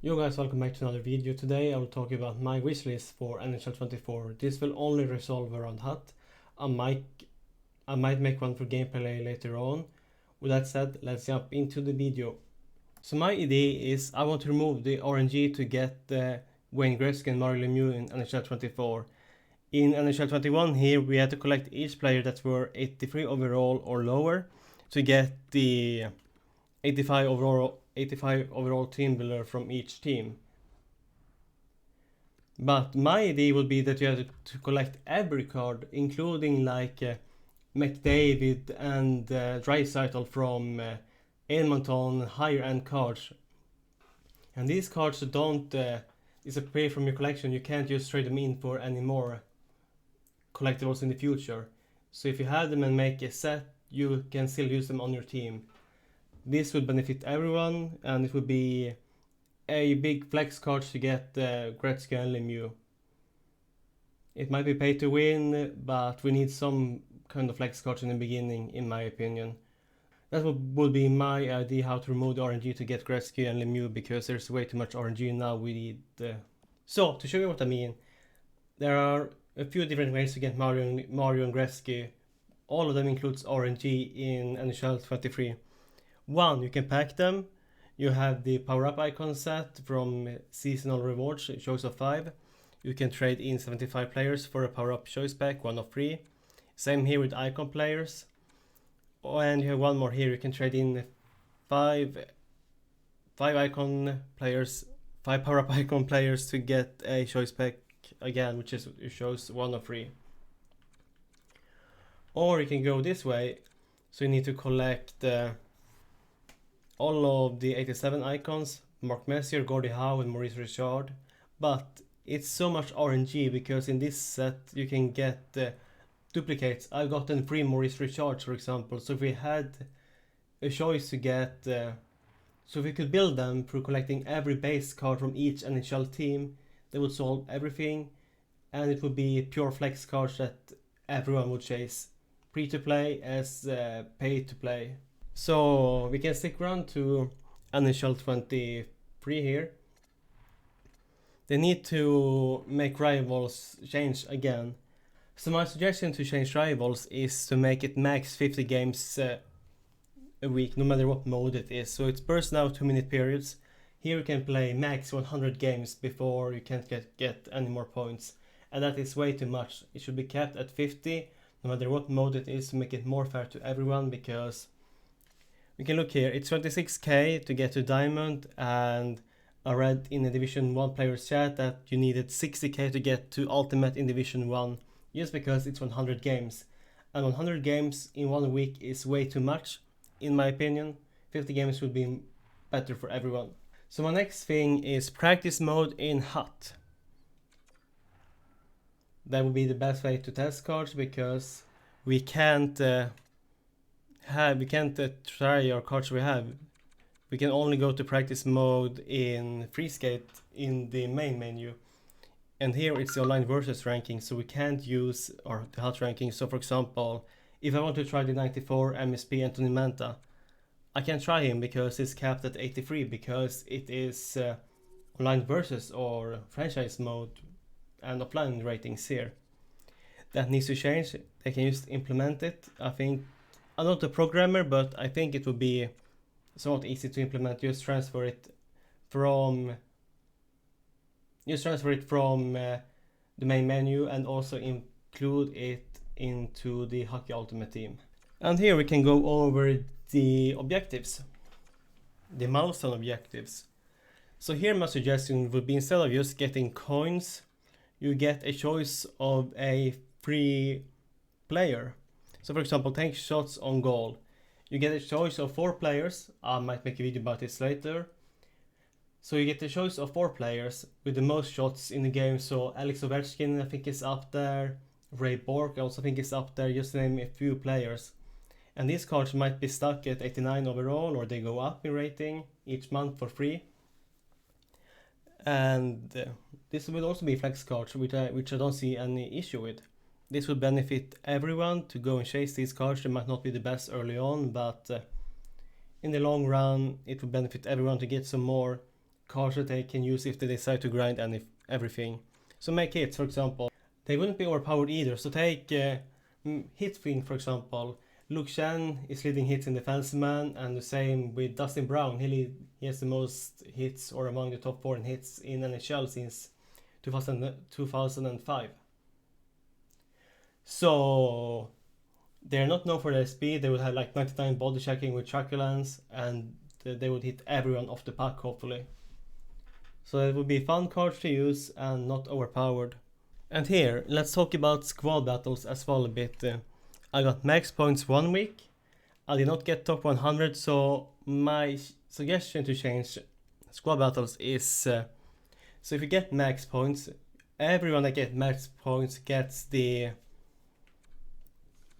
Yo guys, welcome back to another video. Today I will talk about my wishlist for NHL 24. This will only resolve around HUT. I might make one for gameplay later on. With that said, let's jump into the video. So my idea is I want to remove the RNG to get Wayne Gretzky and Mario Lemieux in NHL 24. In NHL 21 here we had to collect each player that were 83 overall or lower to get the 85 overall team builder from each team. But my idea would be that you have to collect every card, including like McDavid and Draisaitl from Edmonton higher end cards. And these cards don't disappear from your collection. You can't just trade them in for any more collectibles in the future. So if you have them and make a set, you can still use them on your team. This would benefit everyone, and it would be a big flex card to get Gretzky and Lemieux. It might be pay to win, but we need some kind of flex cards in the beginning, in my opinion. That would be my idea how to remove the RNG to get Gretzky and Lemieux, because there's way too much RNG now. We need. So to show you what I mean, there are a few different ways to get Mario and Gretzky. All of them includes RNG in NHL 23. One, you can pack them. You have the power-up icon set from seasonal rewards, choice of 5. You can trade in 75 players for a power-up choice pack, 1 of 3. Same here with icon players. And you have one more here, you can trade in 5 icon players, 5 power-up icon players to get a choice pack again, which shows 1 of 3. Or you can go this way, so you need to collect all of the 87 icons, Mark Messier, Gordie Howe and Maurice Richard, but it's so much RNG because in this set you can get duplicates. I've gotten 3 Maurice Richards, for example, so if we had a choice to get, so if we could build them through collecting every base card from each NHL team, they would solve everything, and it would be pure flex cards that everyone would chase, free to play as pay to play. So we can stick around to NHL 23 here. They need to make rivals change again. So my suggestion to change rivals is to make it max 50 games a week, no matter what mode it is. So it's burst now 2-minute periods. Here you can play max 100 games before you can't get any more points. And that is way too much. It should be capped at 50, no matter what mode it is, to make it more fair to everyone, because we can look here, it's 26k to get to Diamond, and I read in the Division 1 players chat that you needed 60k to get to Ultimate in Division 1, just because it's 100 games. And 100 games in 1 week is way too much, in my opinion. 50 games would be better for everyone. So my next thing is practice mode in HUT. That would be the best way to test cards, because we can't try our cards we have. We can only go to practice mode in free skate in the main menu, and here it's the online versus ranking, so we can't use our HUT ranking. So for example, if I want to try the 94 MSP Anthony Manta, I can't try him because he's capped at 83, because it is online versus or franchise mode and offline ratings here. That needs to change. They can just implement it. I think I'm not a programmer, but I think it would be somewhat easy to implement. Just transfer it from the main menu, and also include it into the Hockey Ultimate Team. And here we can go over the objectives, the Milestone Objectives. So here my suggestion would be, instead of just getting coins, you get a choice of a free player. So for example, 10 shots on goal. You get a choice of 4 players. I might make a video about this later. So you get a choice of 4 players with the most shots in the game. So Alex Ovechkin, I think, is up there. Ray Bork, I also think, is up there, just to name a few players. And these cards might be stuck at 89 overall, or they go up in rating each month for free. And this will also be flex cards, which I don't see any issue with. This would benefit everyone to go and chase these cards. They might not be the best early on, but in the long run, it would benefit everyone to get some more cards that they can use if they decide to grind everything. So make hits, for example. They wouldn't be overpowered either. So take hit thing, for example. Luke Shan is leading hits in Defensive Man, and the same with Dustin Brown. He has the most hits, or among the top 4 in hits in NHL since 2005. So they're not known for their speed. They would have like 99 body checking with truculence, and they would hit everyone off the puck, hopefully. So it would be fun cards to use and not overpowered. And here, let's talk about squad battles as well a bit. I got max points 1 week. I did not get top 100, so my suggestion to change squad battles is, so if you get max points, everyone that gets max points gets the,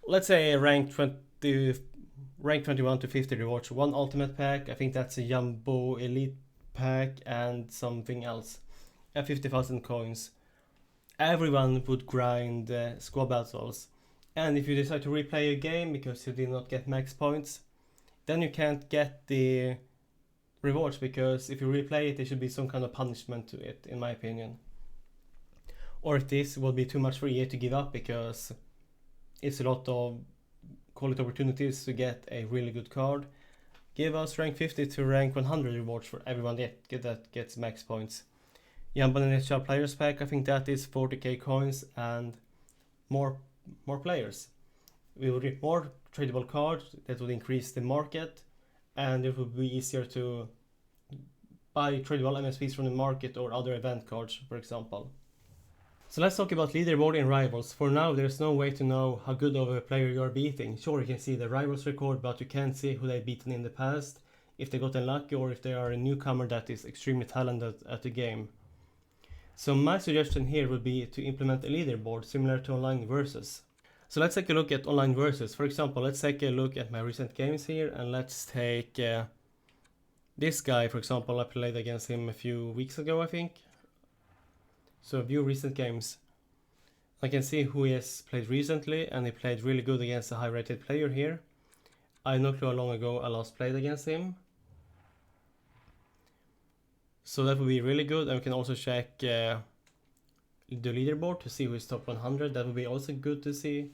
let's say, rank 21 to 50 rewards. 1 ultimate pack, I think that's a Jumbo Elite pack, and something else at 50,000 coins. Everyone would grind squad battles, and if you decide to replay a game because you did not get max points, then you can't get the rewards, because if you replay it, there should be some kind of punishment to it, in my opinion. Or if this will be too much for EA to give up, because it's a lot of quality opportunities to get a really good card. Give us rank 50 to rank 100 rewards for everyone that gets max points. Jumbo NHL Players Pack, I think that is 40k coins and more players. We would get more tradable cards that would increase the market, and it would be easier to buy tradable MSPs from the market or other event cards, for example. So let's talk about leaderboard in Rivals. For now, there's no way to know how good of a player you are beating. Sure, you can see the Rivals record, but you can't see who they've beaten in the past, if they got unlucky, or if they are a newcomer that is extremely talented at the game. So my suggestion here would be to implement a leaderboard similar to online versus. So let's take a look at online versus. For example, let's take a look at my recent games here, and let's take this guy, for example. I played against him a few weeks ago, I think. So view recent games. I can see who he has played recently, and he played really good against a high rated player here. I have no clue how long ago I last played against him. So that would be really good, and we can also check the leaderboard to see who is top 100. That would be also good to see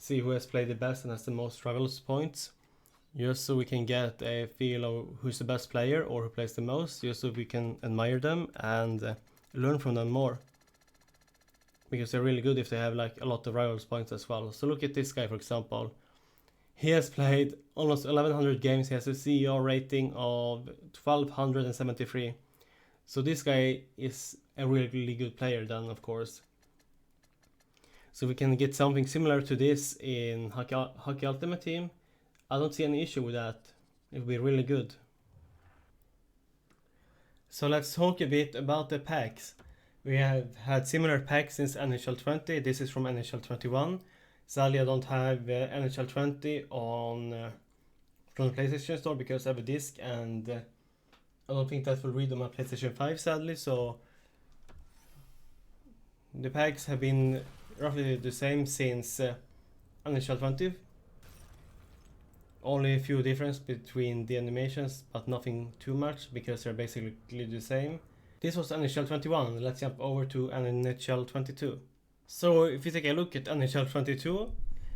who has played the best and has the most Rivals points. Just so we can get a feel of who's the best player or who plays the most, just so we can admire them and learn from them more. Because they're really good if they have like a lot of Rivals points as well. So look at this guy, for example. He has played almost 1100 games. He has a CER rating of 1273. So this guy is a really good player then, of course. So we can get something similar to this in Hockey Ultimate Team. I don't see any issue with that. It would be really good. So let's talk a bit about the packs. We have had similar packs since NHL 20. This is from NHL 21. Sadly, I don't have NHL 20 on from the PlayStation Store because I have a disc, and I don't think that will read on my PlayStation 5, sadly. So the packs have been roughly the same since NHL 20. Only a few difference between the animations, but nothing too much because they're basically the same. This was NHL 21. Let's jump over to NHL 22. So if you take a look at NHL 22,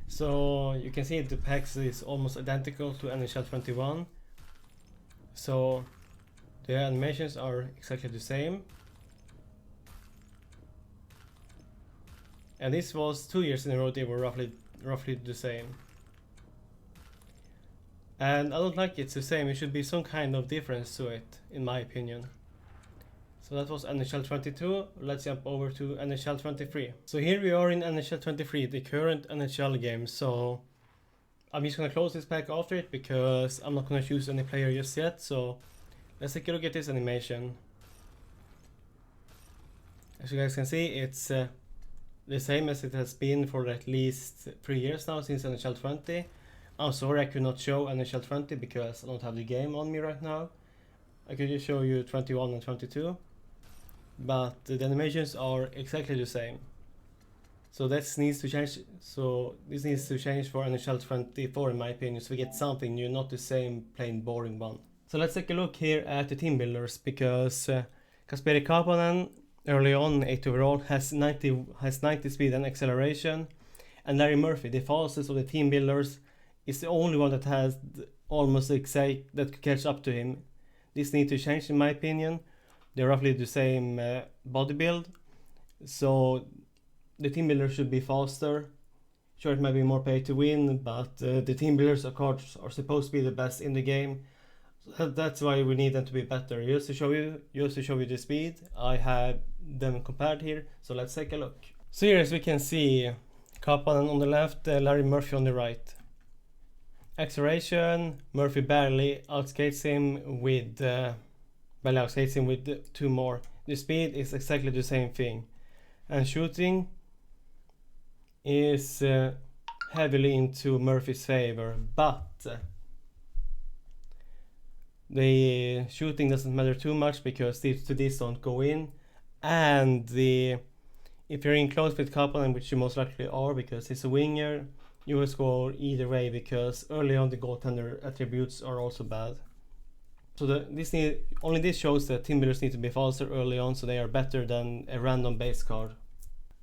so you can see the packs is almost identical to NHL 21. So the animations are exactly the same. And this was 2 years in a row they were roughly the same. And I don't like it's the same. It should be some kind of difference to it, in my opinion. So that was NHL 22. Let's jump over to NHL 23. So here we are in NHL 23, the current NHL game. So I'm just gonna close this pack after it because I'm not gonna choose any player just yet. So let's take a look at this animation. As you guys can see, it's the same as it has been for at least 3 years now since NHL 20. I'm sorry I could not show NHL 20 because I don't have the game on me right now. I could just show you 21 and 22. But the animations are exactly the same. So this needs to change. So this needs to change for NHL 24 in my opinion, so we get something new, not the same plain boring one. So let's take a look here at the team builders, because Kasperi Kapanen early on 8 overall has 90 speed and acceleration, and Larry Murphy, the fastest of the team builders, is the only one that has almost exact that could catch up to him. This needs to change in my opinion. They're roughly the same body build, so the team builders should be faster. Sure, it might be more pay to win, but the team builders of course are supposed to be the best in the game. So that's why we need them to be better. Just to show you the speed, I have them compared here. So let's take a look. So here, as we can see, Kapanen on the left, Larry Murphy on the right. Acceleration, Murphy barely outskates him with 2 more. The speed is exactly the same thing, and shooting is heavily into Murphy's favor, but the shooting doesn't matter too much because these two Ds don't go in, and if you're in close with Kapanen, which you most likely are because he's a winger, you will score either way because early on the goaltender attributes are also bad. So only this shows that team builders need to be faster early on, so they are better than a random base card.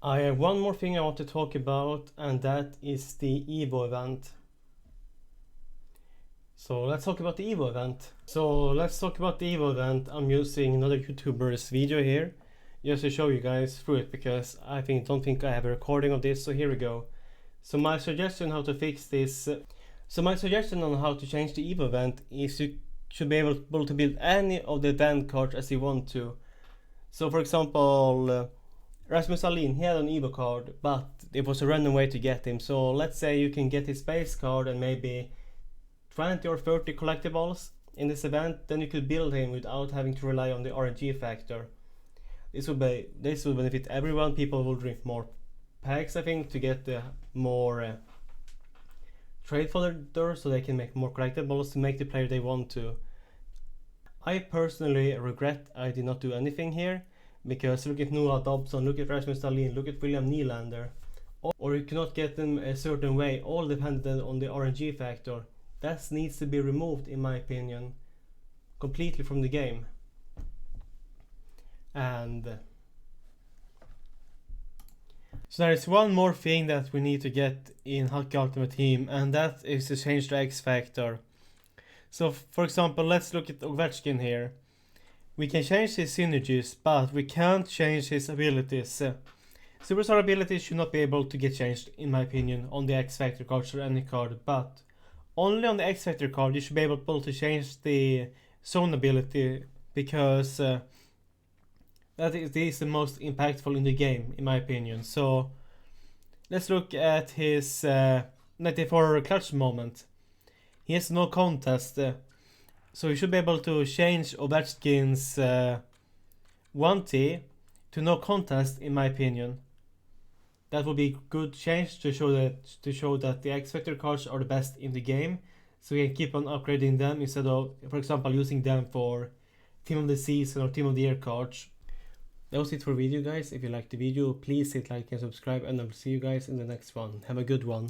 I have one more thing I want to talk about, and that is the Evo event. So let's talk about the Evo event. I'm using another YouTuber's video here just to show you guys through it, because I don't think I have a recording of this, so here we go. So my suggestion how to fix this, my suggestion on how to change the Evo event is you should be able to build any of the event cards as you want to. So for example, Rasmus Dahlin, he had an Evo card, but it was a random way to get him. So let's say you can get his base card and maybe 20 or 30 collectibles in this event, then you could build him without having to rely on the RNG factor. This will benefit everyone. People will drink more packs, I think, to get more trade fodder, so they can make more collectibles to make the player they want to. I personally regret I did not do anything here, because look at Noah Dobson, look at Rasmus Dahlin, look at William Nylander, or you cannot get them a certain way, all dependent on the RNG factor. That needs to be removed, in my opinion, completely from the game. And so there is one more thing that we need to get in Hockey Ultimate Team, and that is to change the X factor. So for example, let's look at Ovechkin here. We can change his synergies, but we can't change his abilities. Superstar abilities should not be able to get changed, in my opinion, on the X Factor cards or any card, but only on the X Factor card you should be able to change the zone ability, because that is the most impactful in the game, in my opinion. So let's look at his 94 clutch moment. He has no contest, so you should be able to change Ovechkin's 1T to no contest, in my opinion. That would be good change to show that the X Factor cards are the best in the game, so we can keep on upgrading them instead of, for example, using them for Team of the Season or Team of the Year cards. That was it for the video, guys. If you liked the video, please hit like and subscribe, and I will see you guys in the next one. Have a good one.